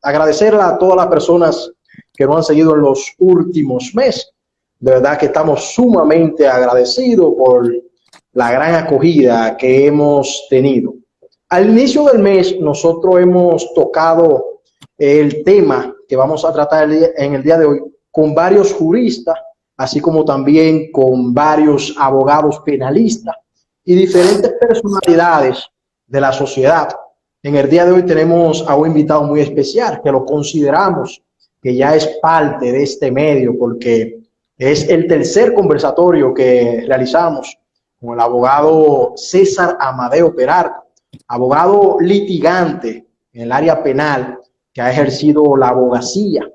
agradecerle a todas las personas que nos han seguido en los últimos meses. De verdad que estamos sumamente agradecidos por la gran acogida que hemos tenido. Al inicio del mes nosotros hemos tocado el tema que vamos a tratar en el día de hoy con varios juristas, así como también con varios abogados penalistas y diferentes personalidades de la sociedad. En el día de hoy tenemos a un invitado muy especial que lo consideramos que ya es parte de este medio porque es el tercer conversatorio que realizamos con el abogado César Amadeo Peralta, abogado litigante en el área penal que ha ejercido la abogacía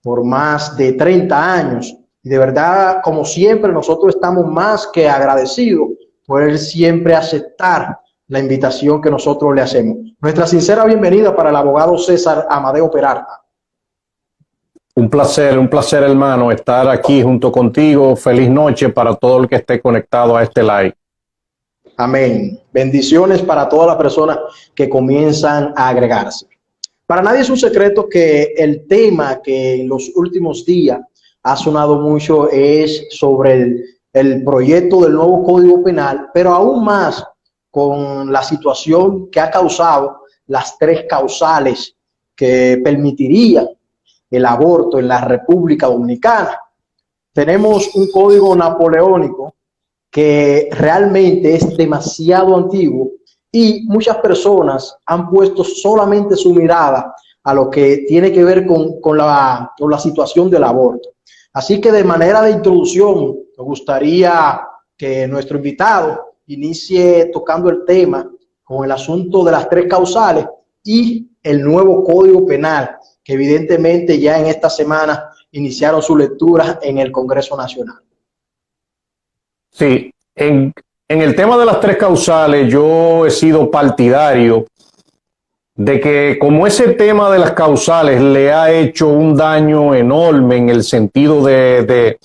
por más de 30 años. Y de verdad, como siempre, nosotros estamos más que agradecidos por él siempre aceptar la invitación que nosotros le hacemos. Nuestra sincera bienvenida para el abogado César Amadeo Peralta. Un placer, hermano, estar aquí junto contigo. Feliz noche para todo el que esté conectado a este live. Amén. Bendiciones para todas las personas que comienzan a agregarse. Para nadie es un secreto que el tema que en los últimos días ha sonado mucho es sobre el proyecto del nuevo Código Penal, pero aún más con la situación que ha causado las 3 causales que permitirían el aborto en la República Dominicana. Tenemos un código napoleónico que realmente es demasiado antiguo y muchas personas han puesto solamente su mirada a lo que tiene que ver con la situación del aborto. Así que de manera de introducción, me gustaría que nuestro invitado inicie tocando el tema con el asunto de las 3 causales y el nuevo Código Penal, que evidentemente ya en esta semana iniciaron su lectura en el Congreso Nacional. Sí, en el tema de las 3 causales yo he sido partidario de que como ese tema de las causales le ha hecho un daño enorme en el sentido de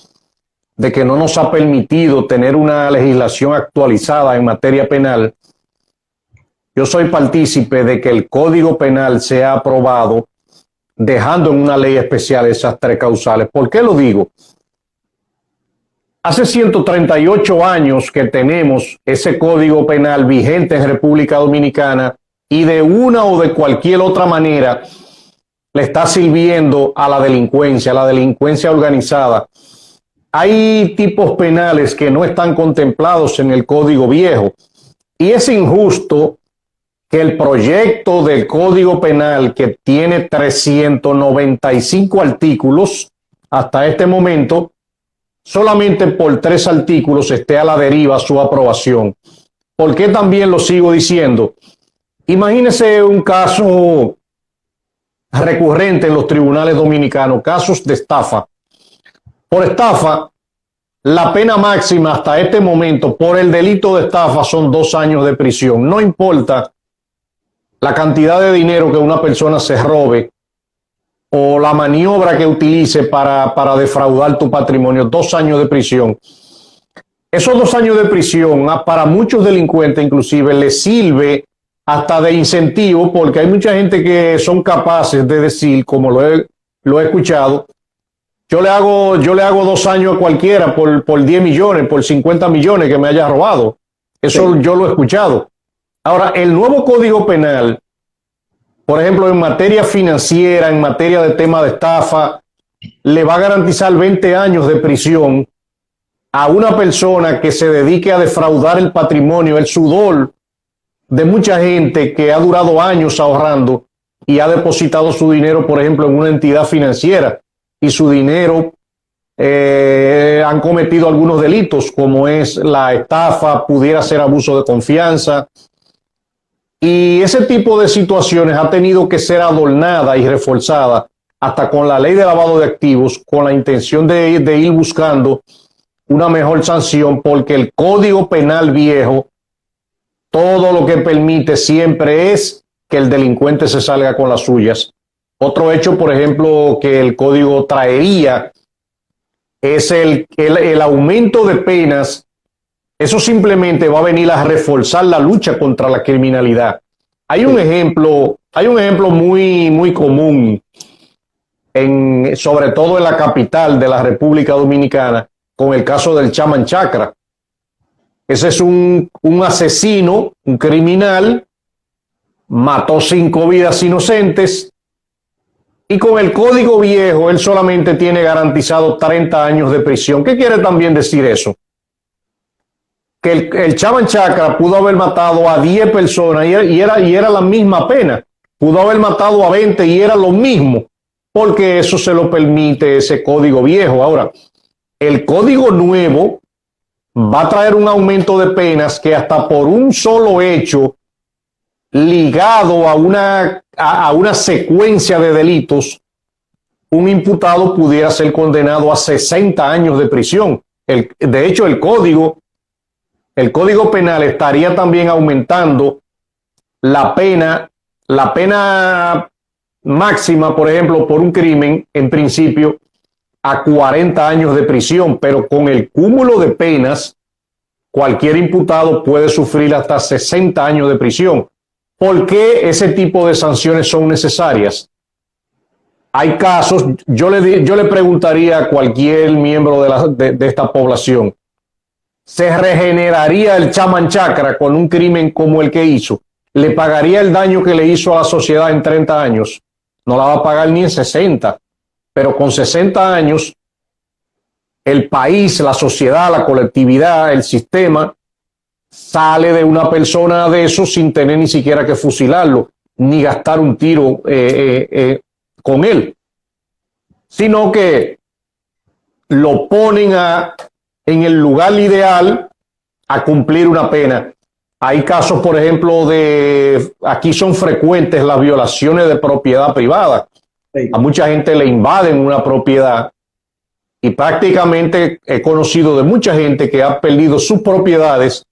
que no nos ha permitido tener una legislación actualizada en materia penal, yo soy partícipe de que el Código Penal sea aprobado dejando en una ley especial esas 3 causales. ¿Por qué lo digo? Hace 138 años que tenemos ese Código Penal vigente en República Dominicana y de una o de cualquier otra manera le está sirviendo a la delincuencia organizada. Hay tipos penales que no están contemplados en el Código Viejo y es injusto que el proyecto del Código Penal, que tiene 395 artículos hasta este momento, solamente por 3 artículos esté a la deriva su aprobación. ¿Por qué también lo sigo diciendo? Imagínese un caso recurrente en los tribunales dominicanos, casos de estafa. Por estafa, la pena máxima hasta este momento por el delito de estafa son 2 años de prisión. No importa la cantidad de dinero que una persona se robe o la maniobra que utilice para defraudar tu patrimonio, 2 años de prisión. Esos 2 años de prisión para muchos delincuentes inclusive les sirve hasta de incentivo, porque hay mucha gente que son capaces de decir, como lo he escuchado, yo le hago 2 años a cualquiera por 10 millones, por 50 millones que me haya robado. Eso sí, yo lo he escuchado. Ahora, el nuevo Código Penal, por ejemplo, en materia financiera, en materia de tema de estafa, le va a garantizar 20 años de prisión a una persona que se dedique a defraudar el patrimonio, el sudor de mucha gente que ha durado años ahorrando y ha depositado su dinero, por ejemplo, en una entidad financiera, y su dinero han cometido algunos delitos, como es la estafa, pudiera ser abuso de confianza. Y ese tipo de situaciones ha tenido que ser adornada y reforzada hasta con la ley de lavado de activos, con la intención de ir buscando una mejor sanción, porque el Código Penal viejo, todo lo que permite siempre es que el delincuente se salga con las suyas. Otro hecho, por ejemplo, que el código traería es el aumento de penas. Eso simplemente va a venir a reforzar la lucha contra la criminalidad. Hay un ejemplo muy común sobre todo en la capital de la República Dominicana, con el caso del Chaman Chakra. Ese es un asesino, un criminal, mató 5 vidas inocentes y con el código viejo él solamente tiene garantizado 30 años de prisión. ¿Qué quiere también decir eso? Que el Chaman Chakra pudo haber matado a 10 personas y era la misma pena. Pudo haber matado a 20 y era lo mismo, porque eso se lo permite ese código viejo. Ahora, el código nuevo va a traer un aumento de penas que hasta por un solo hecho ligado a una secuencia de delitos, un imputado pudiera ser condenado a 60 años de prisión. De hecho, el código penal estaría también aumentando la pena máxima, por ejemplo, por un crimen, en principio, a 40 años de prisión, pero con el cúmulo de penas, cualquier imputado puede sufrir hasta 60 años de prisión. ¿Por qué ese tipo de sanciones son necesarias? Hay casos, yo le preguntaría a cualquier miembro de esta población, ¿se regeneraría el Chaman Chakra con un crimen como el que hizo? ¿Le pagaría el daño que le hizo a la sociedad en 30 años? No la va a pagar ni en 60, pero con 60 años, el país, la sociedad, la colectividad, el sistema, sale de una persona de eso sin tener ni siquiera que fusilarlo, ni gastar un tiro con él, sino que lo ponen en el lugar ideal a cumplir una pena. Hay casos, por ejemplo, aquí son frecuentes las violaciones de propiedad privada. Sí. A mucha gente le invaden una propiedad y prácticamente he conocido de mucha gente que ha perdido sus propiedades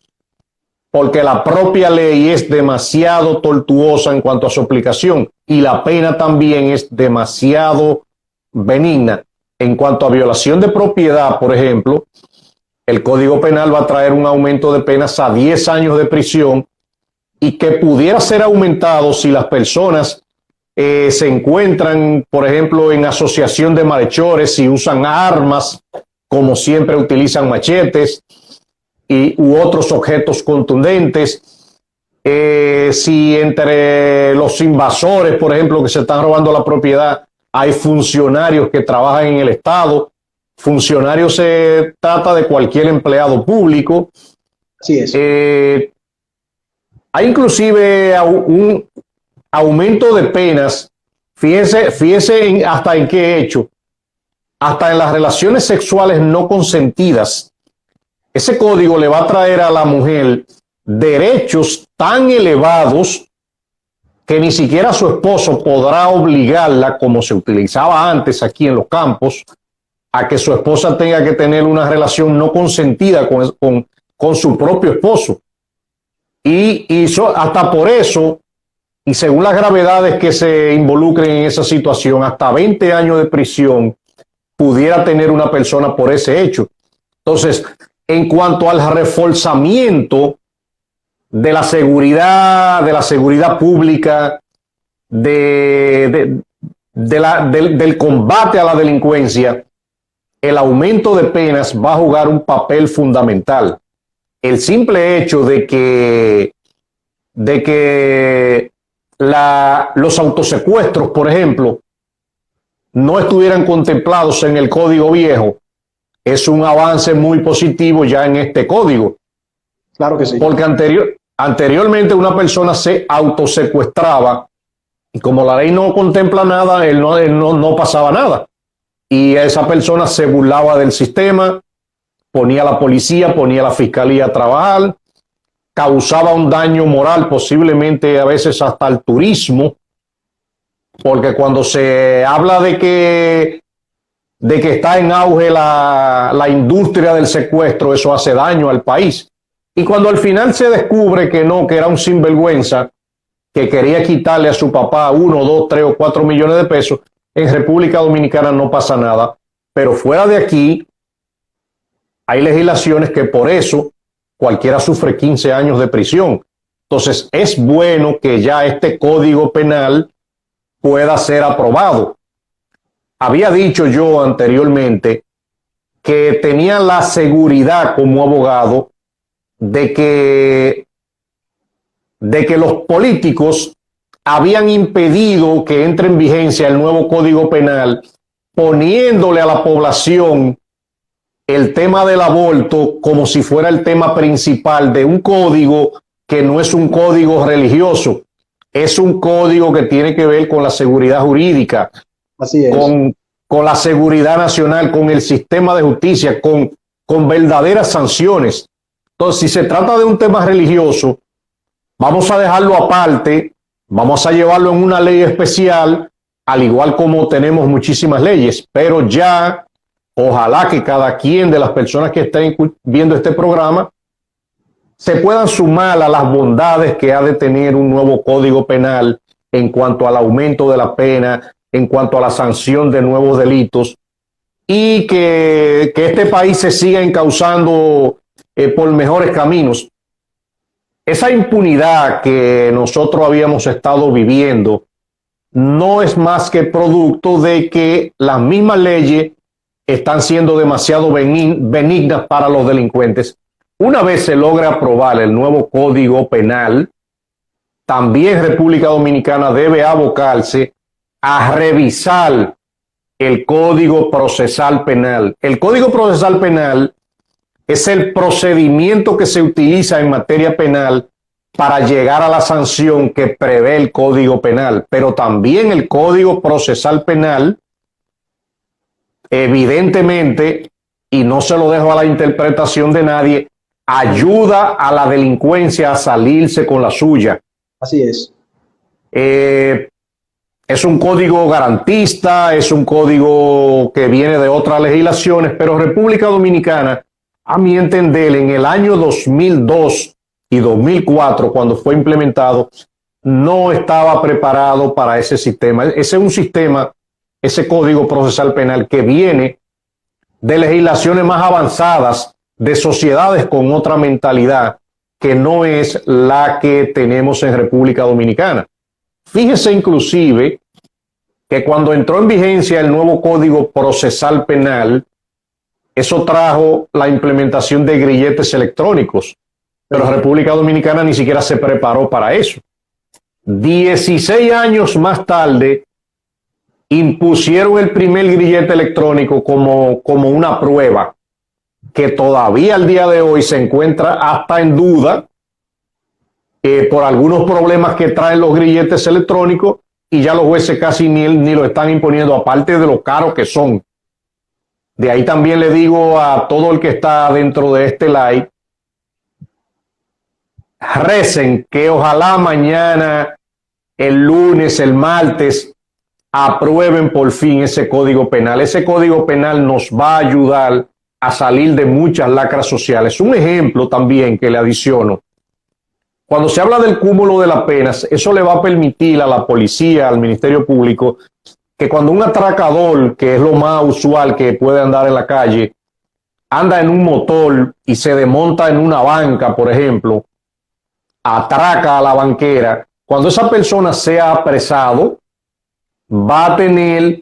porque la propia ley es demasiado tortuosa en cuanto a su aplicación y la pena también es demasiado benigna. En cuanto a violación de propiedad, por ejemplo, el Código Penal va a traer un aumento de penas a 10 años de prisión y que pudiera ser aumentado si las personas se encuentran, por ejemplo, en asociación de malhechores, si usan armas, como siempre utilizan machetes u otros objetos contundentes, si entre los invasores, por ejemplo, que se están robando la propiedad, hay funcionarios que trabajan en el Estado. Funcionarios se trata de cualquier empleado público. Así es. Hay inclusive un aumento de penas. Fíjese hasta en qué hecho. Hasta en las relaciones sexuales no consentidas. Ese código le va a traer a la mujer derechos tan elevados que ni siquiera su esposo podrá obligarla, como se utilizaba antes aquí en los campos, a que su esposa tenga que tener una relación no consentida con su propio esposo. Hasta por eso, y según las gravedades que se involucren en esa situación, hasta 20 años de prisión pudiera tener una persona por ese hecho. Entonces, en cuanto al reforzamiento de la seguridad pública, del combate a la delincuencia, el aumento de penas va a jugar un papel fundamental. El simple hecho de que los autosecuestros, por ejemplo, no estuvieran contemplados en el Código Viejo, es un avance muy positivo ya en este código. Claro que sí. Porque anteriormente una persona se autosecuestraba y como la ley no contempla nada, él no pasaba nada. Y esa persona se burlaba del sistema, ponía a la policía, ponía a la fiscalía a trabajar, causaba un daño moral, posiblemente a veces hasta al turismo, porque cuando se habla de que está en auge la industria del secuestro, eso hace daño al país. Y cuando al final se descubre que era un sinvergüenza que quería quitarle a su papá 1, 2, 3 o 4 millones de pesos, en República Dominicana no pasa nada. Pero fuera de aquí hay legislaciones que por eso cualquiera sufre 15 años de prisión. Entonces es bueno que ya este Código Penal pueda ser aprobado. había dicho yo anteriormente que tenía la seguridad como abogado de que los políticos habían impedido que entre en vigencia el nuevo Código Penal, poniéndole a la población el tema del aborto como si fuera el tema principal de un código que no es un código religioso, es un código que tiene que ver con la seguridad jurídica, Así es. con la seguridad nacional, con el sistema de justicia, con verdaderas sanciones. Entonces, si se trata de un tema religioso, vamos a dejarlo aparte, vamos a llevarlo en una ley especial, al igual como tenemos muchísimas leyes, pero ya ojalá que cada quien de las personas que estén viendo este programa se puedan sumar a las bondades que ha de tener un nuevo Código Penal en cuanto al aumento de la pena, en cuanto a la sanción de nuevos delitos, y que este país se siga encauzando por mejores caminos. Esa impunidad que nosotros habíamos estado viviendo no es más que producto de que las mismas leyes están siendo demasiado benignas para los delincuentes. Una vez se logra aprobar el nuevo Código Penal, también República Dominicana debe abocarse a revisar el Código Procesal Penal. El Código Procesal Penal es el procedimiento que se utiliza en materia penal para llegar a la sanción que prevé el Código Penal, pero también el Código Procesal Penal, evidentemente, y no se lo dejo a la interpretación de nadie, ayuda a la delincuencia a salirse con la suya. Así es. Es un código garantista, es un código que viene de otras legislaciones, pero República Dominicana, a mi entender, en el año 2002 y 2004, cuando fue implementado, no estaba preparado para ese sistema. Ese es un sistema, ese Código Procesal Penal, que viene de legislaciones más avanzadas, de sociedades con otra mentalidad, que no es la que tenemos en República Dominicana. Fíjese inclusive que cuando entró en vigencia el nuevo Código Procesal Penal, eso trajo la implementación de grilletes electrónicos, pero República Dominicana ni siquiera se preparó para eso. 16 años más tarde, impusieron el primer grillete electrónico como una prueba, que todavía al día de hoy se encuentra hasta en duda por algunos problemas que traen los grilletes electrónicos, y ya los jueces casi ni lo están imponiendo, aparte de lo caros que son. De ahí también le digo a todo el que está dentro de este live, recen que ojalá mañana, el lunes, el martes, aprueben por fin ese Código Penal. Ese Código Penal nos va a ayudar a salir de muchas lacras sociales. Un ejemplo también que le adiciono: cuando se habla del cúmulo de las penas, eso le va a permitir a la policía, al Ministerio Público, que cuando un atracador, que es lo más usual que puede andar en la calle, anda en un motor y se desmonta en una banca, por ejemplo, atraca a la banquera, cuando esa persona sea apresado, va a tener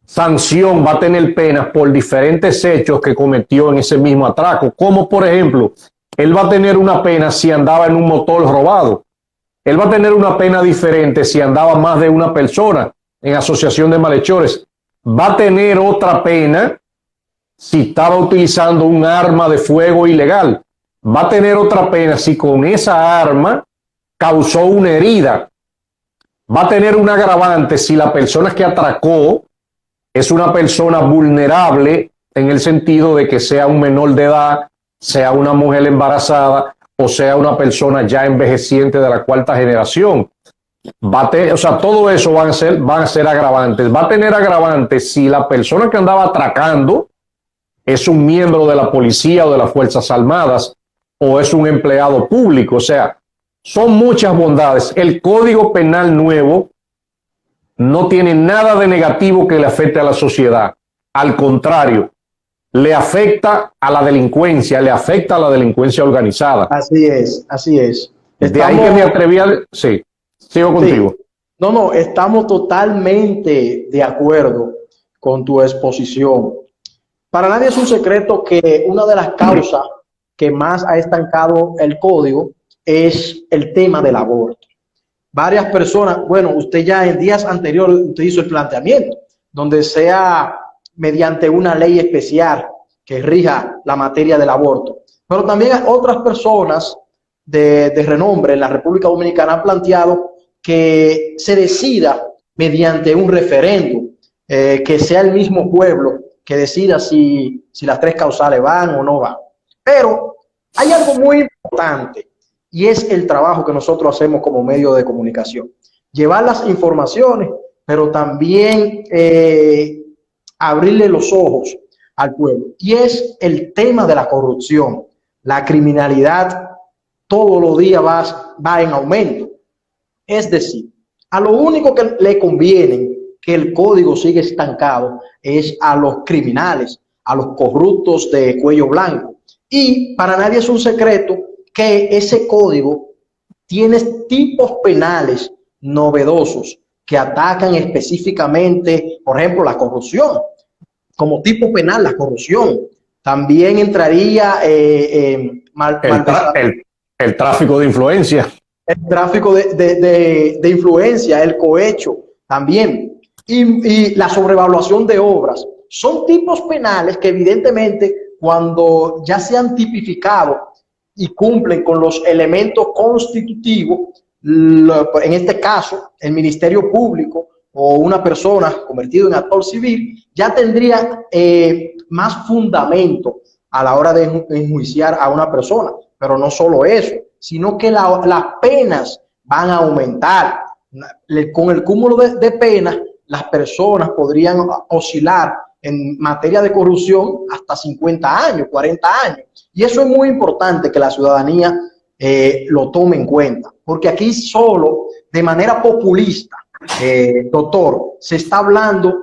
sanción, va a tener penas por diferentes hechos que cometió en ese mismo atraco, como por ejemplo, él va a tener una pena si andaba en un motor robado, él va a tener una pena diferente si andaba más de una persona en asociación de malhechores, va a tener otra pena si estaba utilizando un arma de fuego ilegal, va a tener otra pena si con esa arma causó una herida, va a tener un agravante si la persona que atracó es una persona vulnerable en el sentido de que sea un menor de edad, sea una mujer embarazada o sea una persona ya envejeciente de la cuarta generación. O sea, todo eso van a ser agravantes. Va a tener agravantes si la persona que andaba atracando es un miembro de la policía o de las Fuerzas Armadas o es un empleado público. O sea, son muchas bondades. El Código Penal nuevo no tiene nada de negativo que le afecte a la sociedad. Al contrario, le afecta a la delincuencia, le afecta a la delincuencia organizada. Así es, así es. De ahí que me atreví a... Sí, sigo contigo. Sí. No, estamos totalmente de acuerdo con tu exposición. Para nadie es un secreto que una de las causas que más ha estancado el código es el tema del aborto. Varias personas, bueno, usted ya en días anteriores usted hizo el planteamiento, donde sea mediante una ley especial que rija la materia del aborto. Pero también otras personas de renombre en la República Dominicana han planteado que se decida mediante un referéndum, que sea el mismo pueblo que decida si las tres causales van o no van. Pero hay algo muy importante y es el trabajo que nosotros hacemos como medio de comunicación. Llevar las informaciones, pero también abrirle los ojos al pueblo. Y es el tema de la corrupción. La criminalidad todos los días va en aumento. Es decir, a lo único que le conviene que el código siga estancado es a los criminales, a los corruptos de cuello blanco. Y para nadie es un secreto que ese código tiene tipos penales novedosos que atacan específicamente, por ejemplo, la corrupción. Como tipo penal, la corrupción. También entraría el tráfico de influencia. El tráfico de influencia, el cohecho también. Y la sobrevaluación de obras. Son tipos penales que evidentemente cuando ya se han tipificado y cumplen con los elementos constitutivos, en este caso, el Ministerio Público o una persona convertida en actor civil, ya tendría más fundamento a la hora de enjuiciar a una persona. Pero no solo eso, sino que las penas van a aumentar. Con el cúmulo de penas, las personas podrían oscilar en materia de corrupción hasta 50 años, 40 años. Y eso es muy importante que la ciudadanía lo tome en cuenta, porque aquí solo de manera populista, doctor, se está hablando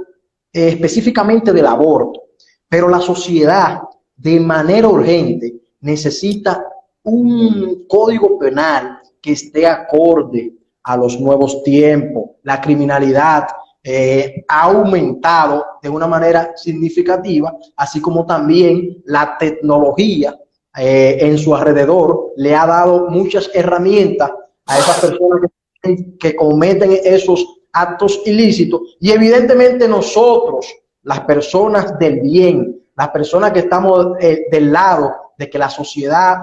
específicamente del aborto, pero la sociedad de manera urgente necesita un código penal que esté acorde a los nuevos tiempos. La criminalidad ha aumentado de una manera significativa, así como también la tecnología en su alrededor le ha dado muchas herramientas a esas personas que cometen esos actos ilícitos. Y evidentemente nosotros, las personas del bien, las personas que estamos del lado de que la sociedad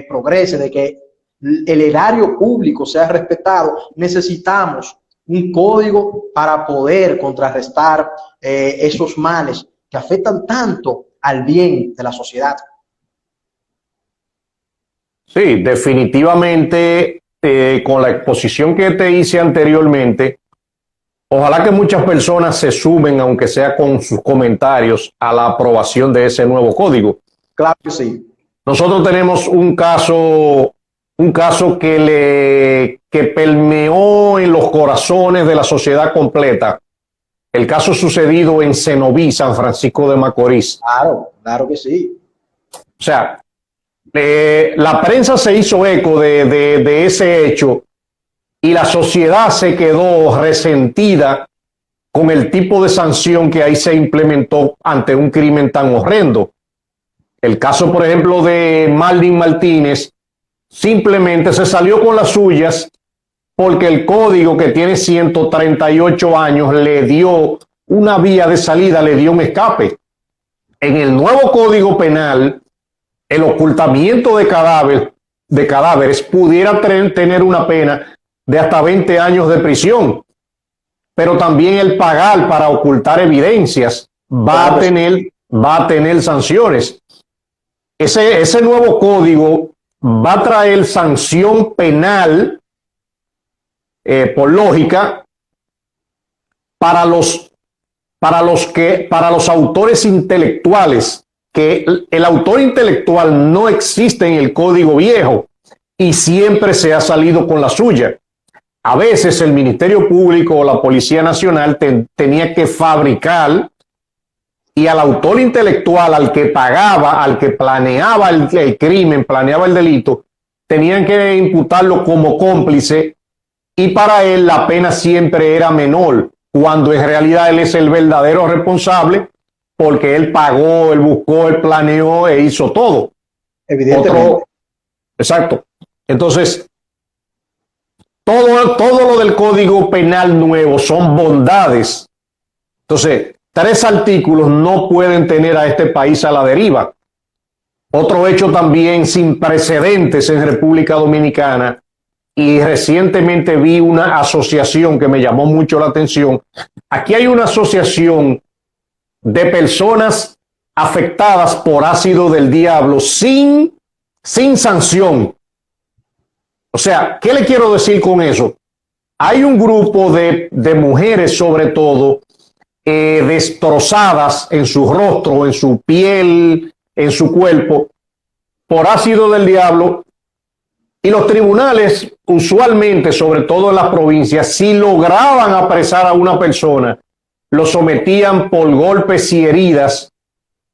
progrese, de que el erario público sea respetado, necesitamos un código para poder contrarrestar esos males que afectan tanto al bien de la sociedad. Sí, definitivamente, con la exposición que te hice anteriormente, ojalá que muchas personas se sumen, aunque sea con sus comentarios, a la aprobación de ese nuevo código. Claro que sí. Nosotros tenemos un caso que permeó en los corazones de la sociedad completa. El caso sucedido en Cenoví, San Francisco de Macorís. Claro que sí. O sea, la prensa se hizo eco de ese hecho y la sociedad se quedó resentida con el tipo de sanción que ahí se implementó ante un crimen tan horrendo. El caso, por ejemplo, de Marlin Martínez, simplemente se salió con las suyas porque el código, que tiene 138 años, le dio una vía de salida, le dio un escape. En el nuevo Código Penal, el ocultamiento de cadáveres pudiera tener una pena de hasta 20 años de prisión, pero también el pagar para ocultar evidencias va a tener sanciones. Ese nuevo código va a traer sanción penal, por lógica, para los autores intelectuales, que el autor intelectual no existe en el código viejo y siempre se ha salido con la suya. A veces el Ministerio Público o la Policía Nacional tenía que fabricar, y al autor intelectual, al que pagaba, al que planeaba el crimen, planeaba el delito, tenían que imputarlo como cómplice, y para él la pena siempre era menor. cuando en realidad él es el verdadero responsable porque él pagó, él buscó, él planeó e hizo todo. Evidentemente. Exacto. Entonces, todo lo del Código Penal nuevo son bondades. Entonces, 3 artículos no pueden tener a este país a la deriva. Otro hecho también sin precedentes en República Dominicana, y recientemente vi una asociación que me llamó mucho la atención. Aquí hay una asociación de personas afectadas por ácido del diablo sin sanción. O sea, ¿qué le quiero decir con eso? Hay un grupo de mujeres, sobre todo, destrozadas en su rostro, en su piel, en su cuerpo, por ácido del diablo, y los tribunales, usualmente, sobre todo en las provincias, si lograban apresar a una persona, lo sometían por golpes y heridas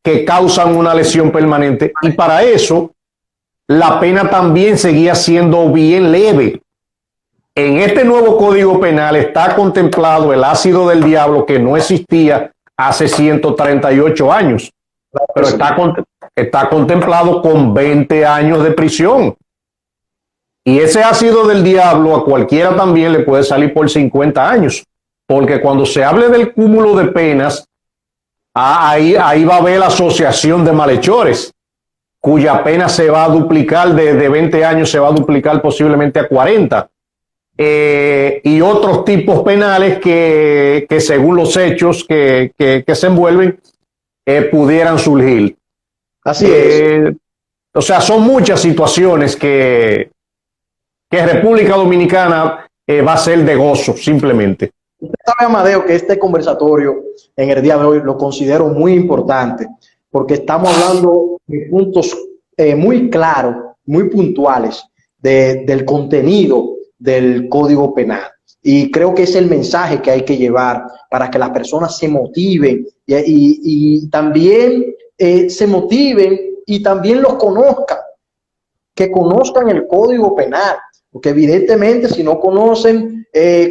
que causan una lesión permanente, y para eso la pena también seguía siendo bien leve. En este nuevo Código Penal está contemplado el ácido del diablo, que no existía hace 138 años, pero está contemplado con 20 años de prisión. Y ese ácido del diablo a cualquiera también le puede salir por 50 años, porque cuando se hable del cúmulo de penas, ahí va a haber la asociación de malhechores, cuya pena se va a duplicar de 20 años, se va a duplicar posiblemente a 40. Y otros tipos penales que según los hechos que se envuelven, pudieran surgir. Así es. O sea, son muchas situaciones que República Dominicana va a ser de gozo, simplemente. Usted sabe, Amadeo, que este conversatorio en el día de hoy lo considero muy importante, porque estamos hablando de puntos muy claros, muy puntuales del contenido del Código Penal. Y creo que es el mensaje que hay que llevar para que las personas se motiven y también se motiven y también los conozcan, que conozcan el Código Penal, porque evidentemente si no conocen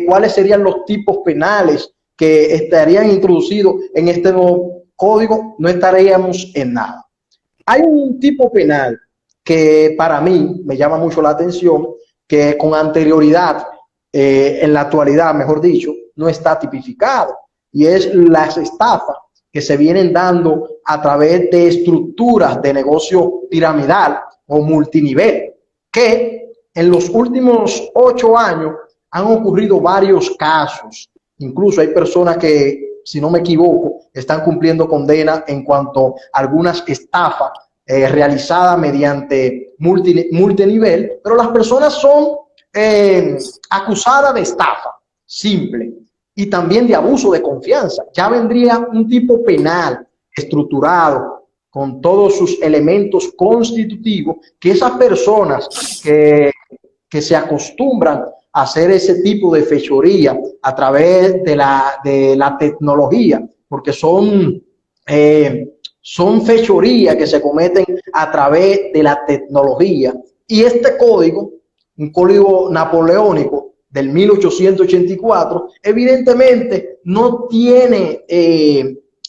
cuáles serían los tipos penales que estarían introducidos en este nuevo código, no estaríamos en nada. Hay un tipo penal que para mí me llama mucho la atención, que con anterioridad, en la actualidad, mejor dicho, no está tipificado, y es las estafas que se vienen dando a través de estructuras de negocio piramidal o multinivel, que en los últimos 8 años han ocurrido varios casos. Incluso hay personas que, si no me equivoco, están cumpliendo condena en cuanto a algunas estafas realizadas mediante multinivel, pero las personas son acusadas de estafa simple y también de abuso de confianza. Ya vendría un tipo penal estructurado con todos sus elementos constitutivos, que esas personas que se acostumbran a hacer ese tipo de fechoría a través de la tecnología, porque son fechorías que se cometen a través de la tecnología. Y este código, un código napoleónico del 1884, evidentemente no tiene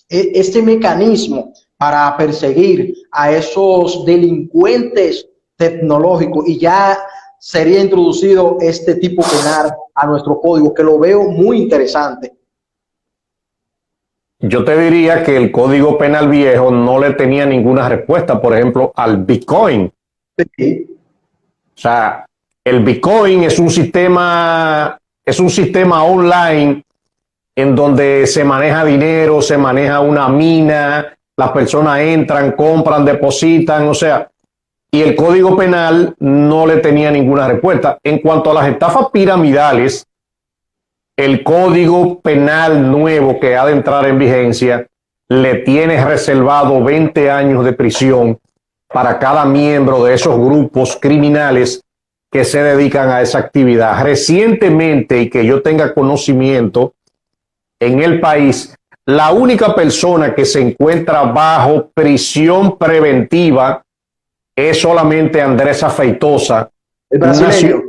este mecanismo para perseguir a esos delincuentes tecnológicos, y ya sería introducido este tipo penal a nuestro código, que lo veo muy interesante. Yo te diría que el Código Penal viejo no le tenía ninguna respuesta, por ejemplo, al Bitcoin. Sí. O sea, el Bitcoin es un sistema online en donde se maneja dinero, se maneja una mina, las personas entran, compran, depositan, o sea, y el Código Penal no le tenía ninguna respuesta. En cuanto a las estafas piramidales, el Código Penal nuevo que ha de entrar en vigencia le tiene reservado 20 años de prisión para cada miembro de esos grupos criminales que se dedican a esa actividad. Recientemente, y que yo tenga conocimiento, en el país, la única persona que se encuentra bajo prisión preventiva es solamente Andrés Afeitosa, El brasileño.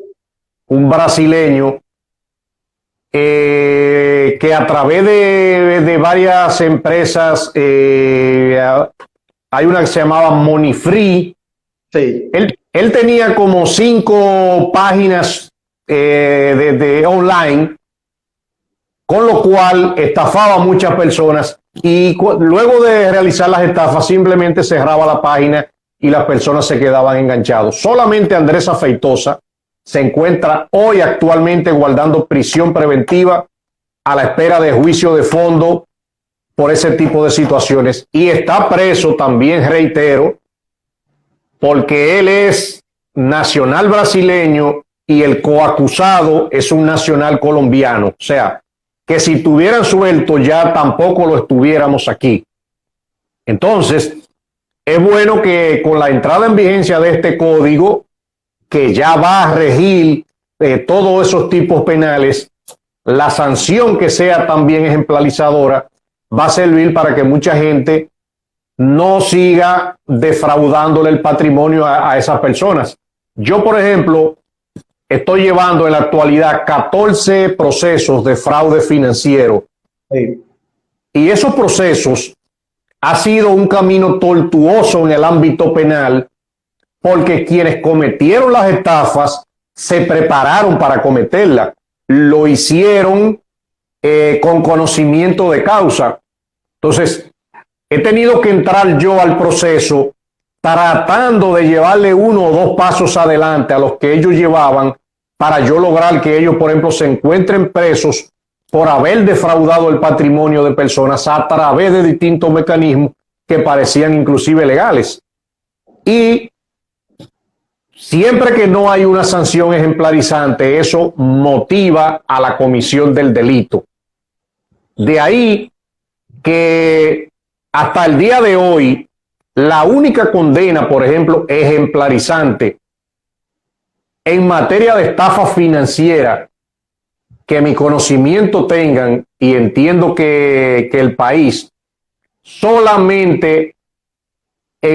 un brasileño que que a través de varias empresas, hay una que se llamaba Money Free. Sí. Él tenía como 5 páginas de online, con lo cual estafaba a muchas personas y luego de realizar las estafas simplemente cerraba la página y las personas se quedaban enganchados. Solamente Andrés Afeitosa se encuentra hoy actualmente guardando prisión preventiva a la espera de juicio de fondo por ese tipo de situaciones, y está preso también, reitero, porque él es nacional brasileño y el coacusado es un nacional colombiano. O sea, que si tuvieran suelto ya tampoco lo estuviéramos aquí. Entonces, es bueno que con la entrada en vigencia de este código, que ya va a regir todos esos tipos penales, la sanción que sea también ejemplarizadora va a servir para que mucha gente no siga defraudándole el patrimonio a esas personas. Yo, por ejemplo, estoy llevando en la actualidad 14 procesos de fraude financiero. Sí. Y esos procesos ha sido un camino tortuoso en el ámbito penal, porque quienes cometieron las estafas se prepararon para cometerlas. Lo hicieron con conocimiento de causa. Entonces, he tenido que entrar yo al proceso tratando de llevarle 1 o 2 pasos adelante a los que ellos llevaban, para yo lograr que ellos, por ejemplo, se encuentren presos por haber defraudado el patrimonio de personas a través de distintos mecanismos que parecían inclusive legales. Y siempre que no hay una sanción ejemplarizante, eso motiva a la comisión del delito. De ahí que hasta el día de hoy, la única condena, por ejemplo, ejemplarizante en materia de estafa financiera que mi conocimiento tengan, y entiendo que el país, solamente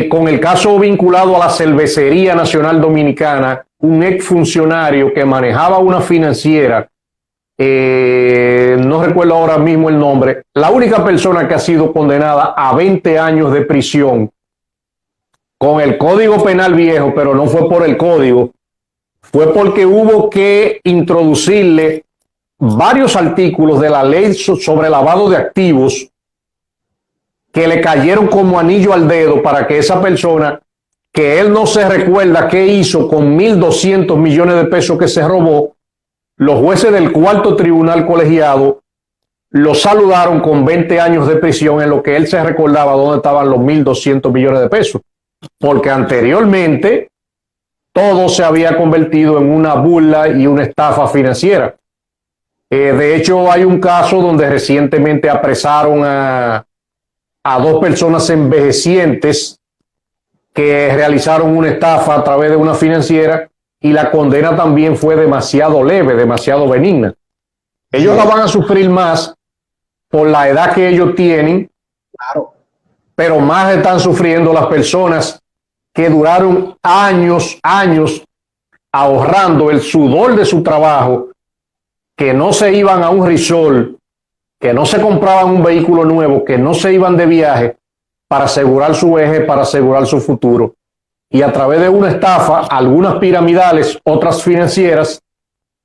con el caso vinculado a la Cervecería Nacional Dominicana, un exfuncionario que manejaba una financiera, no recuerdo ahora mismo el nombre, la única persona que ha sido condenada a 20 años de prisión con el Código Penal viejo, pero no fue por el código, fue porque hubo que introducirle varios artículos de la ley sobre lavado de activos que le cayeron como anillo al dedo, para que esa persona, que él no se recuerda qué hizo con 1.200 millones de pesos que se robó, los jueces del 4º tribunal colegiado lo saludaron con 20 años de prisión, en lo que él se recordaba dónde estaban los 1.200 millones de pesos, porque anteriormente todo se había convertido en una burla y una estafa financiera. De hecho, hay un caso donde recientemente apresaron a 2 personas envejecientes que realizaron una estafa a través de una financiera, y la condena también fue demasiado leve, demasiado benigna. Ellos la van a sufrir más por la edad que ellos tienen, Claro. pero más están sufriendo las personas que duraron años ahorrando el sudor de su trabajo, que no se iban a un resort, que no se compraban un vehículo nuevo, que no se iban de viaje para asegurar su eje, para asegurar su futuro. Y a través de una estafa, algunas piramidales, otras financieras,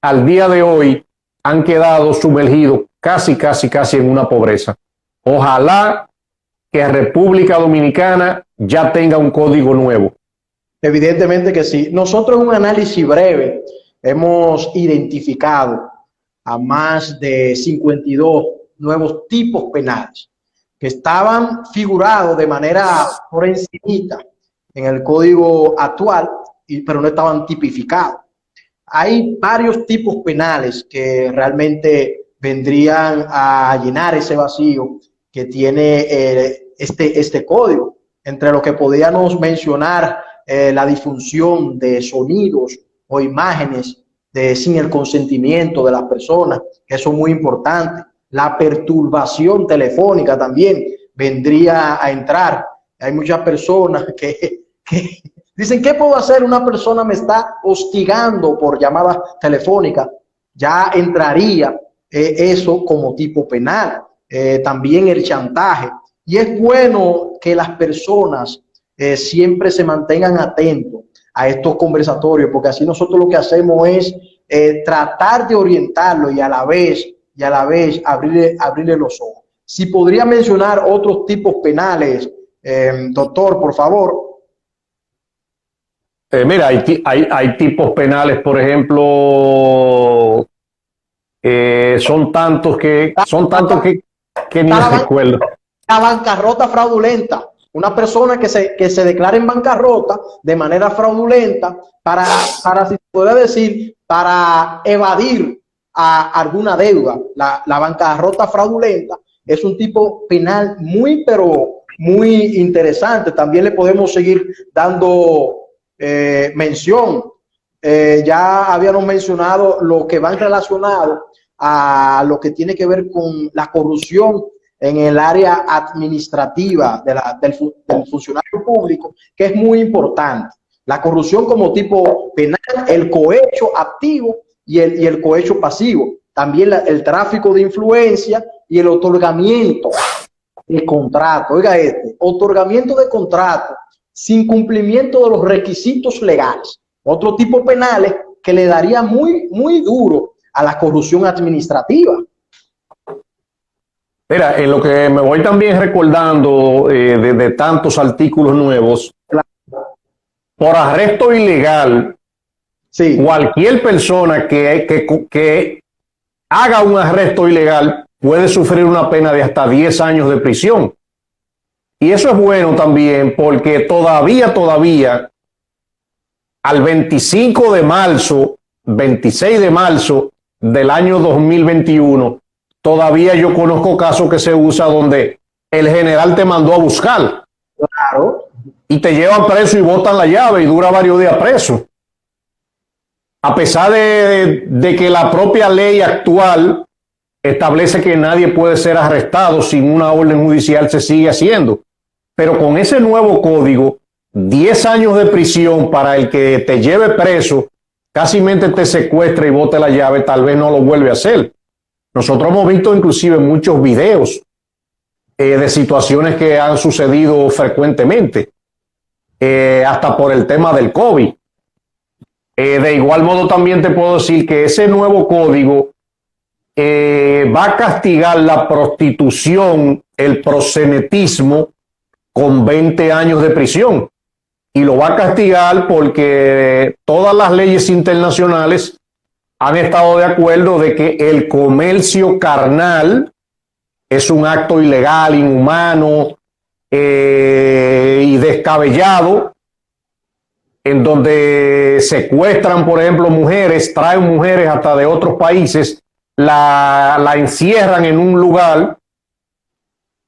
al día de hoy han quedado sumergidos casi en una pobreza. Ojalá que República Dominicana ya tenga un código nuevo. Evidentemente que sí. Nosotros en un análisis breve hemos identificado a más de 52 nuevos tipos penales que estaban figurados de manera por encimita en el código actual, pero no estaban tipificados. Hay varios tipos penales que realmente vendrían a llenar ese vacío que tiene este código, entre los que podríamos mencionar la difusión de sonidos o imágenes sin el consentimiento de las personas, que eso es muy importante. La perturbación telefónica también vendría a entrar. Hay muchas personas que dicen, ¿qué puedo hacer? Una persona me está hostigando por llamada telefónica. Ya entraría eso como tipo penal. También el chantaje. Y es bueno que las personas siempre se mantengan atentos a estos conversatorios, porque así nosotros lo que hacemos es tratar de orientarlo y a la vez abrirle los ojos. Si podría mencionar otros tipos penales, doctor, por favor. Mira, hay tipos penales, por ejemplo, son tantos que ni me recuerdo. La bancarrota fraudulenta. Una persona que se declara en bancarrota de manera fraudulenta para si se puede decir, para evadir alguna deuda. La bancarrota fraudulenta es un tipo penal pero muy interesante. También le podemos seguir dando mención. Ya habíamos mencionado lo que van relacionado a lo que tiene que ver con la corrupción en el área administrativa del funcionario público, que es muy importante. La corrupción como tipo penal, el cohecho activo y el cohecho pasivo. También el tráfico de influencia y el otorgamiento de contrato. Oiga otorgamiento de contrato sin cumplimiento de los requisitos legales. Otro tipo penales que le daría muy duro a la corrupción administrativa. Mira, en lo que me voy también recordando de tantos artículos nuevos, por arresto ilegal, sí, cualquier persona que haga un arresto ilegal puede sufrir una pena de hasta 10 años de prisión. Y eso es bueno también porque todavía, al 26 de marzo del año 2021, todavía yo conozco casos que se usa donde el general te mandó a buscar. Claro. Y te llevan preso y botan la llave y dura varios días preso. A pesar de que la propia ley actual establece que nadie puede ser arrestado sin una orden judicial, se sigue haciendo. Pero con ese nuevo código, 10 años de prisión para el que te lleve preso, casi te secuestra y bote la llave, tal vez no lo vuelve a hacer. Nosotros hemos visto inclusive muchos videos de situaciones que han sucedido frecuentemente, hasta por el tema del COVID. De igual modo también te puedo decir que ese nuevo código va a castigar la prostitución, el proxenetismo con 20 años de prisión. Y lo va a castigar porque todas las leyes internacionales han estado de acuerdo de que el comercio carnal es un acto ilegal, inhumano y descabellado, en donde secuestran, por ejemplo, mujeres, traen mujeres hasta de otros países, la encierran en un lugar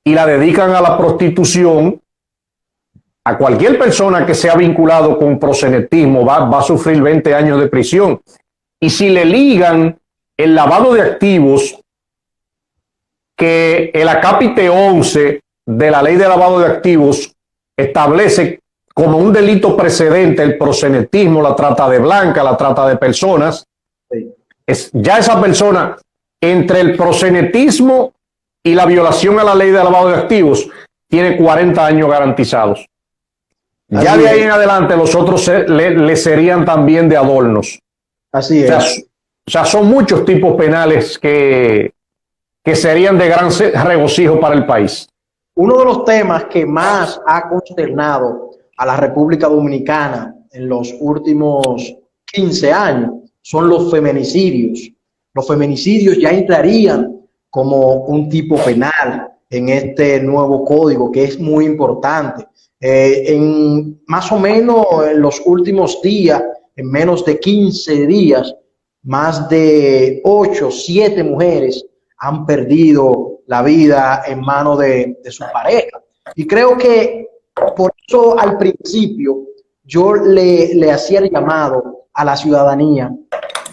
y la dedican a la prostitución. A cualquier persona que sea vinculado con proxenetismo va a sufrir 20 años de prisión. Y si le ligan el lavado de activos, que el acápite 11 de la ley de lavado de activos establece como un delito precedente el proxenetismo, la trata de blancas, la trata de personas, ya esa persona, entre el proxenetismo y la violación a la ley de lavado de activos, tiene 40 años garantizados. Ya de ahí en adelante los otros le serían también de adornos. Así es. O sea, son muchos tipos penales que serían de gran regocijo para el país. Uno de los temas que más ha consternado a la República Dominicana en los últimos 15 años son los feminicidios. Los feminicidios ya entrarían como un tipo penal en este nuevo código, que es muy importante. En más o menos en los últimos días, en menos de 15 días, más de 8, 7 mujeres han perdido la vida en manos de su pareja. Y creo que por eso al principio yo le hacía el llamado a la ciudadanía.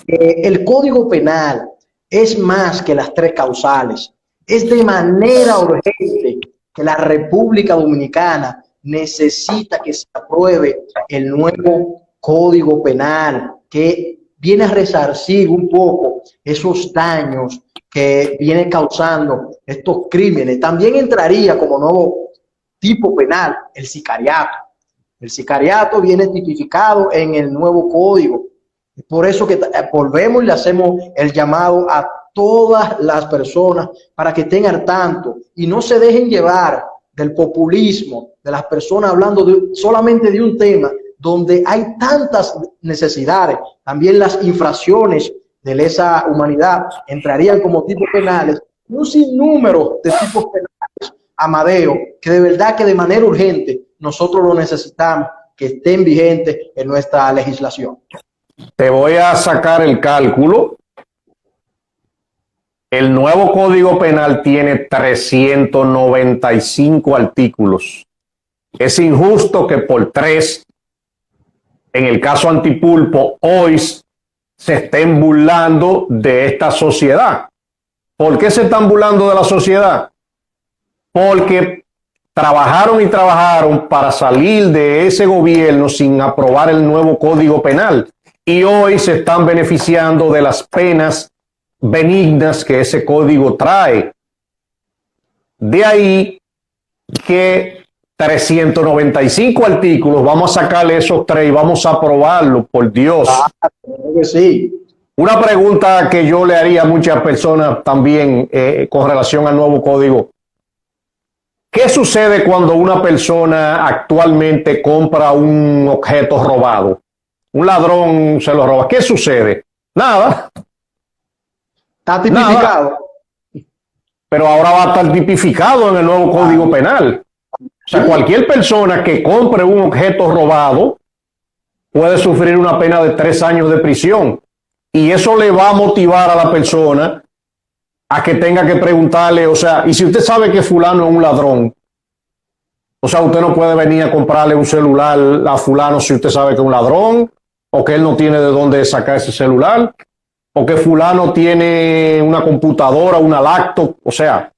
El Código Penal es más que las 3 causales. Es de manera urgente que la República Dominicana necesita que se apruebe el nuevo Código Penal que viene a resarcir un poco esos daños que viene causando estos crímenes. También entraría como nuevo tipo penal el sicariato. El sicariato viene tipificado en el nuevo código. Por eso que volvemos y le hacemos el llamado a todas las personas para que estén al tanto y no se dejen llevar del populismo, de las personas hablando solamente de un tema donde hay tantas necesidades. También las infracciones de lesa humanidad entrarían como tipos penales, un sinnúmero de tipos penales, Amadeo, que de verdad que de manera urgente nosotros lo necesitamos, que estén vigentes en nuestra legislación. Te voy a sacar el cálculo. El nuevo Código Penal tiene 395 artículos. Es injusto que por 3, en el caso Antipulpo, hoy se estén burlando de esta sociedad. ¿Por qué se están burlando de la sociedad? Porque trabajaron y trabajaron para salir de ese gobierno sin aprobar el nuevo Código Penal. Y hoy se están beneficiando de las penas benignas que ese código trae. De ahí que 395 artículos, vamos a sacarle esos 3 y vamos a aprobarlo, por Dios. Que sí. Una pregunta que yo le haría a muchas personas también con relación al nuevo código. ¿Qué sucede cuando una persona actualmente compra un objeto robado? Un ladrón se lo roba. ¿Qué sucede? Nada. Está tipificado. Nada. Pero ahora va a estar tipificado en el nuevo Código Penal. O sea, cualquier persona que compre un objeto robado puede sufrir una pena de 3 años de prisión. Y eso le va a motivar a la persona a que tenga que preguntarle, o sea, y si usted sabe que fulano es un ladrón, o sea, usted no puede venir a comprarle un celular a fulano si usted sabe que es un ladrón, o que él no tiene de dónde sacar ese celular, o que fulano tiene una computadora, una laptop. O sea,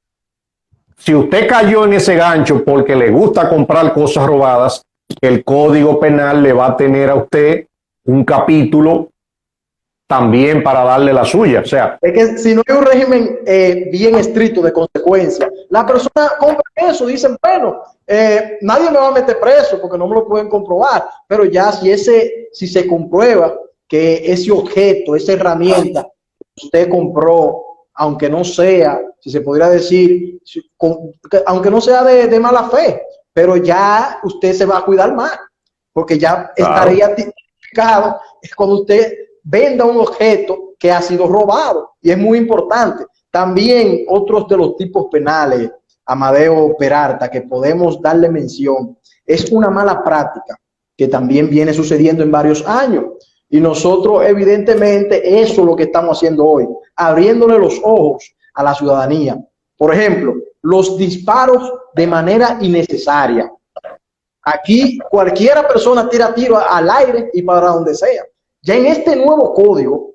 si usted cayó en ese gancho porque le gusta comprar cosas robadas, el Código Penal le va a tener a usted un capítulo también para darle la suya. O sea, es que si no hay un régimen bien estricto de consecuencias, la persona compra eso, dicen, bueno, nadie me va a meter preso porque no me lo pueden comprobar, pero ya si se comprueba que ese objeto, esa herramienta que usted compró, aunque no sea, si se podría decir, aunque no sea de mala fe, pero ya usted se va a cuidar más, porque ya estaría tipificado cuando usted venda un objeto que ha sido robado, y es muy importante. También otros de los tipos penales, Amadeo Peralta, que podemos darle mención, es una mala práctica que también viene sucediendo en varios años, y nosotros evidentemente eso es lo que estamos haciendo hoy, abriéndole los ojos a la ciudadanía. Por ejemplo, los disparos de manera innecesaria. Aquí cualquiera persona tira tiro al aire y para donde sea. Ya en este nuevo código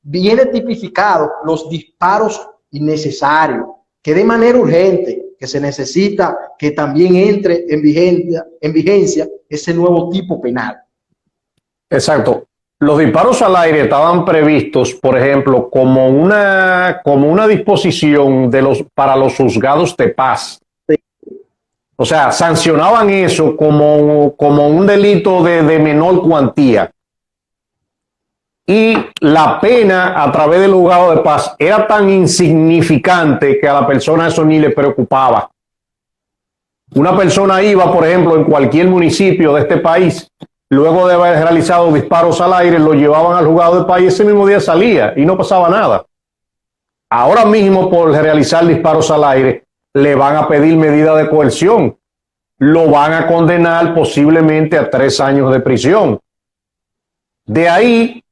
viene tipificado los disparos innecesarios, que de manera urgente, que se necesita que también entre en vigencia ese nuevo tipo penal. exacto. Los disparos al aire estaban previstos, por ejemplo, como una disposición para los juzgados de paz. Sí. O sea, sancionaban eso como un delito de menor cuantía. Y la pena a través del juzgado de paz era tan insignificante que a la persona eso ni le preocupaba. Una persona iba, por ejemplo, en cualquier municipio de este país, luego de haber realizado disparos al aire, lo llevaban al juzgado de paz y ese mismo día salía y no pasaba nada. Ahora mismo, por realizar disparos al aire, le van a pedir medida de coerción. Lo van a condenar posiblemente a 3 años de prisión. De ahí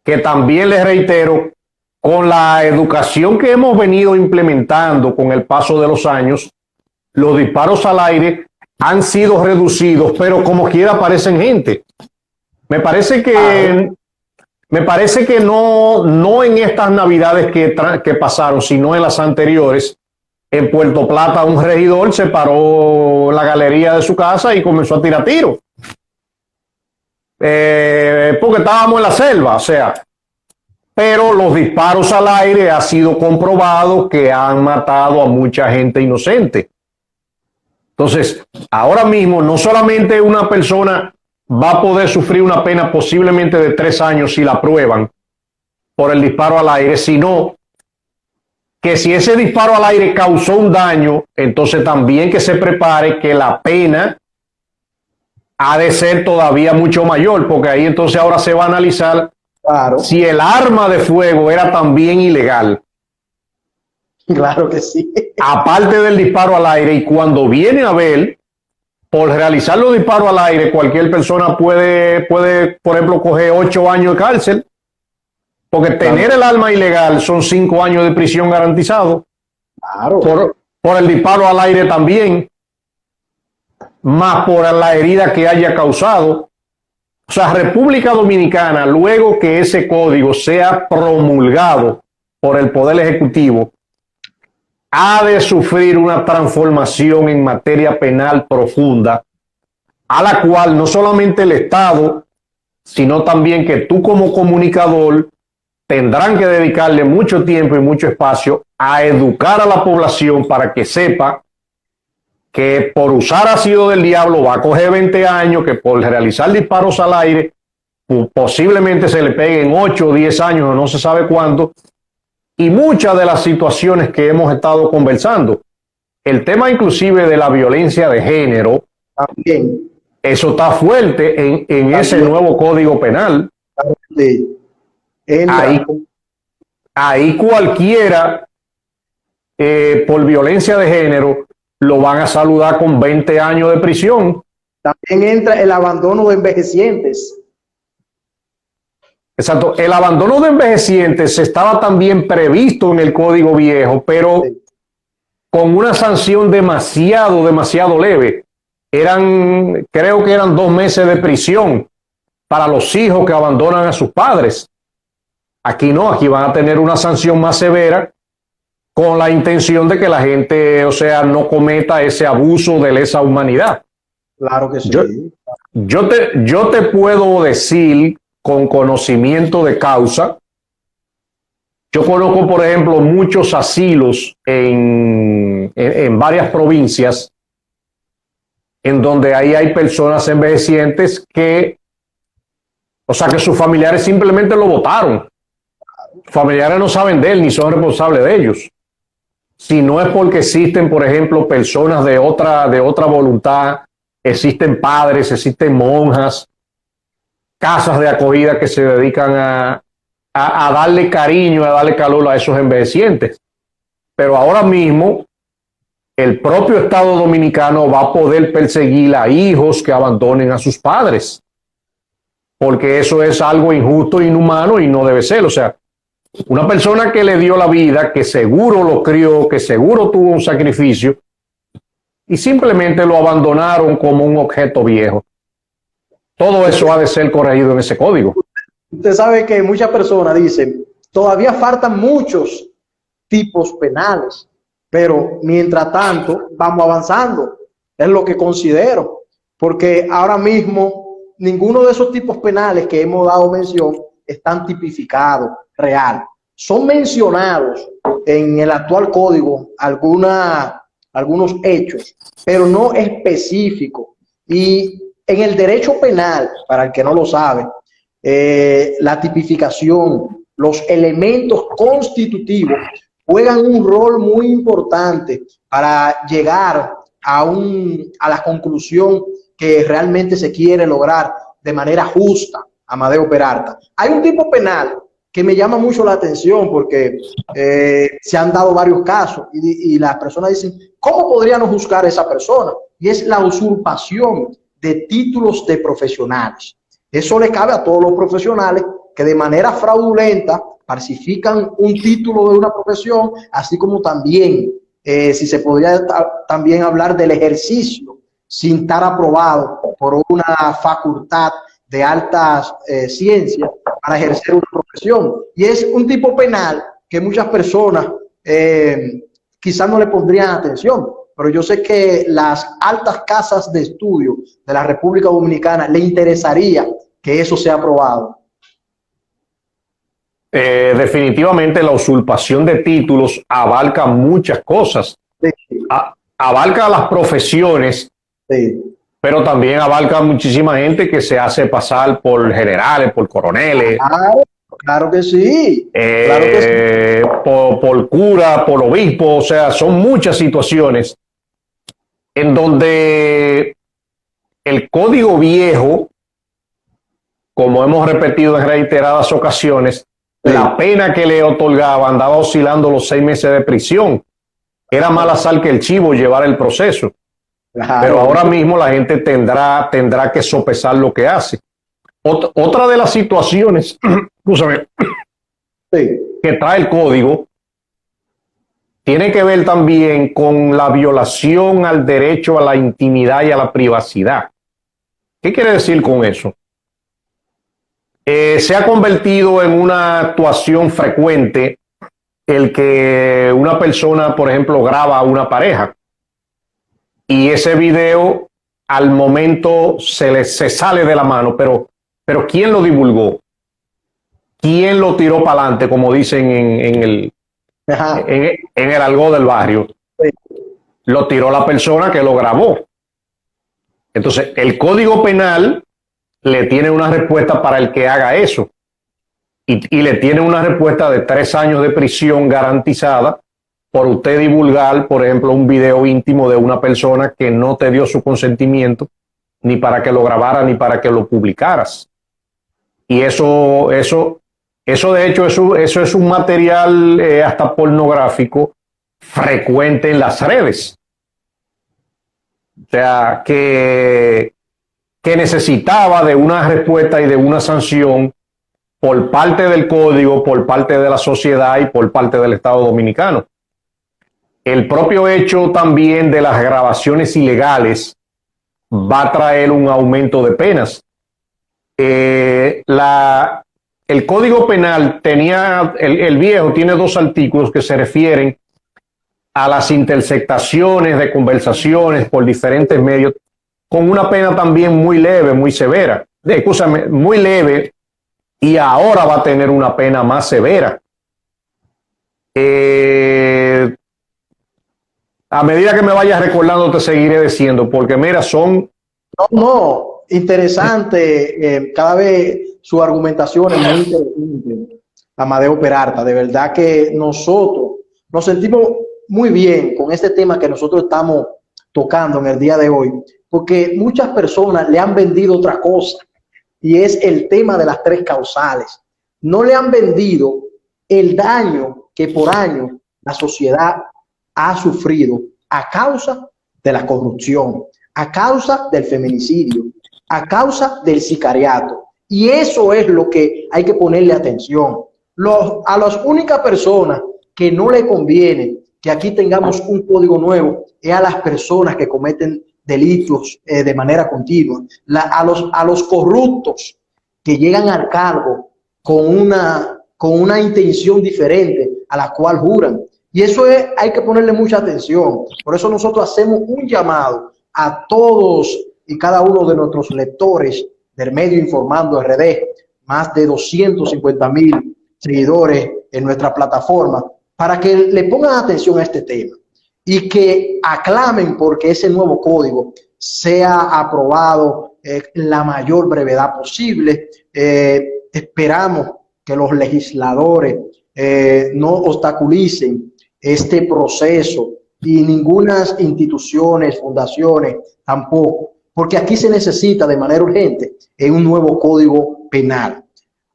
que también les reitero, con la educación que hemos venido implementando con el paso de los años, los disparos al aire han sido reducidos, pero como quiera aparecen gente. Me parece que no en estas navidades que pasaron, sino en las anteriores, en Puerto Plata un regidor se paró en la galería de su casa y comenzó a tirar tiros. Porque estábamos en la selva, o sea, pero los disparos al aire ha sido comprobado que han matado a mucha gente inocente. Entonces, ahora mismo no solamente una persona va a poder sufrir una pena posiblemente de 3 años si la aprueban por el disparo al aire, sino que si ese disparo al aire causó un daño, entonces también que se prepare que la pena ha de ser todavía mucho mayor, porque ahí entonces ahora se va a analizar si el arma de fuego era también ilegal. Claro que sí. Aparte del disparo al aire, y cuando viene a ver, por realizar los disparos al aire, cualquier persona puede, por ejemplo, coger 8 años de cárcel, porque tener el arma ilegal son 5 años de prisión garantizado. Claro. Por el disparo al aire también, más por la herida que haya causado. O sea, República Dominicana, luego que ese código sea promulgado por el Poder Ejecutivo, ha de sufrir una transformación en materia penal profunda, a la cual no solamente el Estado, sino también que tú como comunicador tendrán que dedicarle mucho tiempo y mucho espacio a educar a la población para que sepa que por usar ácido del diablo va a coger 20 años, que por realizar disparos al aire posiblemente se le peguen 8 o 10 años o no se sabe cuándo, y muchas de las situaciones que hemos estado conversando. El tema inclusive de la violencia de género, también, eso está fuerte en ese nuevo Código Penal. Sí. Ahí cualquiera por violencia de género lo van a saludar con 20 años de prisión. También entra el abandono de envejecientes. Exacto, el abandono de envejecientes estaba también previsto en el Código Viejo, pero sí, con una sanción demasiado leve. Creo que eran 2 meses de prisión para los hijos que abandonan a sus padres. Aquí no, aquí van a tener una sanción más severa con la intención de que la gente, o sea, no cometa ese abuso de lesa humanidad. Claro que sí. Yo te puedo decir con conocimiento de causa, yo conozco, por ejemplo, muchos asilos en varias provincias en donde ahí hay personas envejecientes que, o sea, que sus familiares simplemente lo votaron. Sus familiares no saben de él ni son responsables de ellos. Si no es porque existen, por ejemplo, personas de otra voluntad, existen padres, existen monjas, casas de acogida que se dedican a darle cariño, a darle calor a esos envejecientes. Pero ahora mismo el propio Estado dominicano va a poder perseguir a hijos que abandonen a sus padres, porque eso es algo injusto, inhumano y no debe ser. O sea, una persona que le dio la vida, que seguro lo crió, que seguro tuvo un sacrificio, y simplemente lo abandonaron como un objeto viejo. Todo eso ha de ser corregido en ese código. Usted sabe que muchas personas dicen, todavía faltan muchos tipos penales, pero mientras tanto vamos avanzando. Es lo que considero, porque ahora mismo ninguno de esos tipos penales que hemos dado mención están tipificados, real. Son mencionados en el actual código algunos hechos, pero no específicos. Y en el derecho penal, para el que no lo sabe, la tipificación, los elementos constitutivos juegan un rol muy importante para llegar a la conclusión que realmente se quiere lograr de manera justa. Amadeo Peralta. Hay un tipo penal que me llama mucho la atención porque se han dado varios casos y las personas dicen, ¿cómo podríamos juzgar a esa persona? Y es la usurpación de títulos de profesionales. Eso le cabe a todos los profesionales que de manera fraudulenta falsifican un título de una profesión, así como también, si se podría también hablar del ejercicio sin estar aprobado por una facultad de altas ciencias para ejercer una profesión. Y es un tipo penal que muchas personas quizás no le pondrían atención, pero yo sé que las altas casas de estudio de la República Dominicana le interesaría que eso sea aprobado. Definitivamente la usurpación de títulos abarca muchas cosas. Sí, Abarca las profesiones, sí. pero también abarca muchísima gente que se hace pasar por generales, por coroneles, Claro, claro que sí. Claro que sí. por cura, por obispo. O sea, son muchas situaciones en donde el código viejo, como hemos repetido en reiteradas ocasiones, Sí. la pena que le otorgaba andaba oscilando los 6 meses de prisión. Era más la sal que el chivo llevar el proceso. Claro, Pero ahora eso. mismo la gente tendrá que sopesar lo que hace. Otra de las situaciones escúchame, Sí. que trae el código tiene que ver también con la violación al derecho a la intimidad y a la privacidad. ¿Qué quiere decir con eso? Se ha convertido en una actuación frecuente el que una persona, por ejemplo, graba a una pareja y ese video al momento se sale de la mano, pero ¿quién lo divulgó? ¿Quién lo tiró para adelante, como dicen Ajá. en el algo del barrio? Sí. Lo tiró la persona que lo grabó. Entonces, el Código Penal le tiene una respuesta para el que haga eso. Y le tiene una respuesta de 3 años de prisión garantizada por usted divulgar, por ejemplo, un video íntimo de una persona que no te dio su consentimiento, ni para que lo grabara, ni para que lo publicaras. Y eso de hecho, eso es un material hasta pornográfico frecuente en las redes. O sea, que necesitaba de una respuesta y de una sanción por parte del código, por parte de la sociedad y por parte del Estado Dominicano. El propio hecho también de las grabaciones ilegales va a traer un aumento de penas. El Código Penal tenía, el viejo tiene 2 artículos que se refieren a las interceptaciones de conversaciones por diferentes medios, con una pena también muy leve, muy severa. Escúchame, muy leve, y ahora va a tener una pena más severa. A medida que me vayas recordando, te seguiré diciendo, porque mira, son... No, no, interesante. Cada vez su argumentación es muy interesante, Amadeo Peralta. De verdad que nosotros nos sentimos muy bien con este tema que nosotros estamos tocando en el día de hoy, porque muchas personas le han vendido otra cosa y es el tema de las 3 causales. No le han vendido el daño que por años la sociedad ha sufrido a causa de la corrupción, a causa del feminicidio, a causa del sicariato. Y eso es lo que hay que ponerle atención. A las únicas personas que no le conviene que aquí tengamos un código nuevo es a las personas que cometen delitos de manera continua, a los corruptos que llegan al cargo con una intención diferente a la cual juran. Y eso hay que ponerle mucha atención. Por eso nosotros hacemos un llamado a todos y cada uno de nuestros lectores del medio Informando RD, más de 250,000 seguidores en nuestra plataforma, para que le pongan atención a este tema y que aclamen porque ese nuevo código sea aprobado en la mayor brevedad posible. Esperamos que los legisladores no obstaculicen este proceso y ninguna instituciones, fundaciones tampoco, porque aquí se necesita de manera urgente un nuevo código penal.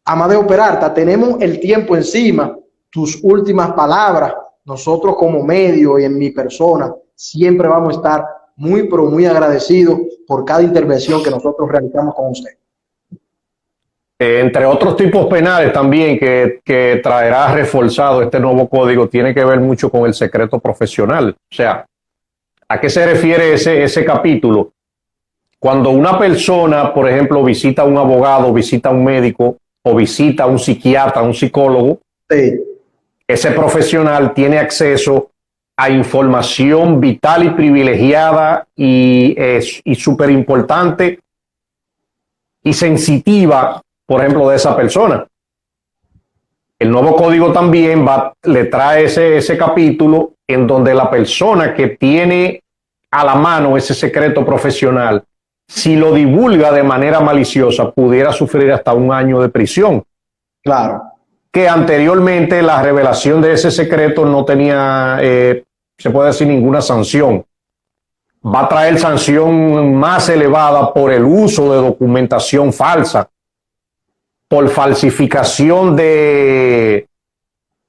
Amadeo Peralta, tenemos el tiempo encima, tus últimas palabras. Nosotros como medio y en mi persona siempre vamos a estar muy, pero muy agradecidos por cada intervención que nosotros realizamos con usted. Entre otros tipos penales también que traerá reforzado este nuevo código, tiene que ver mucho con el secreto profesional. O sea, ¿a qué se refiere ese capítulo? Cuando una persona, por ejemplo, visita a un abogado, visita a un médico o visita a un psiquiatra, a un psicólogo, Sí. ese profesional tiene acceso a información vital y privilegiada y súper importante y sensitiva, por ejemplo, de esa persona. El nuevo código también le trae ese capítulo en donde la persona que tiene a la mano ese secreto profesional, si lo divulga de manera maliciosa, pudiera sufrir hasta 1 año de prisión. Claro. Que anteriormente la revelación de ese secreto no tenía, se puede decir, ninguna sanción. Va a traer sanción más elevada por el uso de documentación falsa, por falsificación de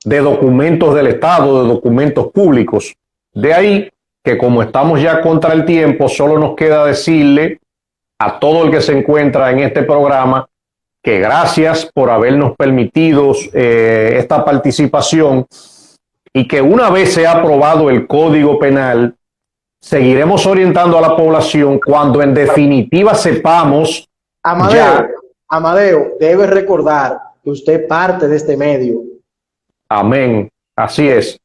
documentos del Estado, de documentos públicos. De ahí que, como estamos ya contra el tiempo, solo nos queda decirle a todo el que se encuentra en este programa que gracias por habernos permitido esta participación, y que una vez sea aprobado el Código Penal, seguiremos orientando a la población cuando en definitiva sepamos. Amadeo, debe recordar que usted es parte de este medio. Amén, así es.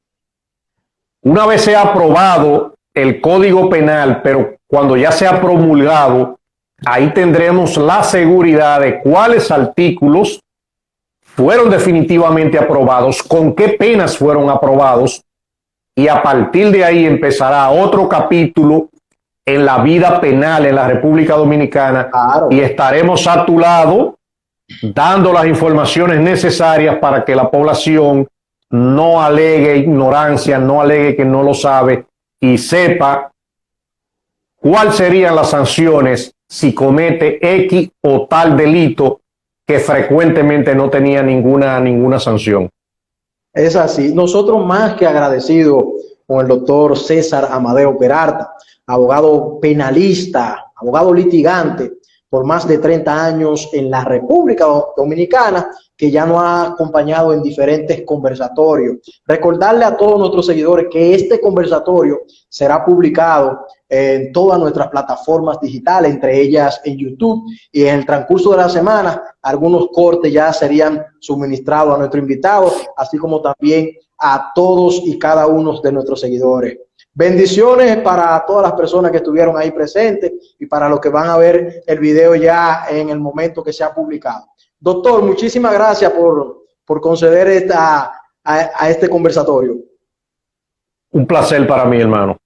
Una vez sea aprobado el Código Penal, pero cuando ya sea promulgado, ahí tendremos la seguridad de cuáles artículos fueron definitivamente aprobados, con qué penas fueron aprobados, y a partir de ahí empezará otro capítulo en la vida penal en la República Dominicana. Claro. Y estaremos a tu lado dando las informaciones necesarias para que la población no alegue ignorancia, no alegue que no lo sabe, y sepa cuáles serían las sanciones si comete X o tal delito que frecuentemente no tenía ninguna sanción. Es así. Nosotros más que agradecidos con el doctor César Amadeo Peralta, abogado penalista, abogado litigante por más de 30 años en la República Dominicana, que ya nos ha acompañado en diferentes conversatorios. Recordarle a todos nuestros seguidores que este conversatorio será publicado en todas nuestras plataformas digitales, entre ellas en YouTube, y en el transcurso de la semana algunos cortes ya serían suministrados a nuestro invitado, así como también a todos y cada uno de nuestros seguidores. Bendiciones para todas las personas que estuvieron ahí presentes y para los que van a ver el video ya en el momento que sea publicado. Doctor, muchísimas gracias por conceder a este conversatorio. Un placer para mí, hermano.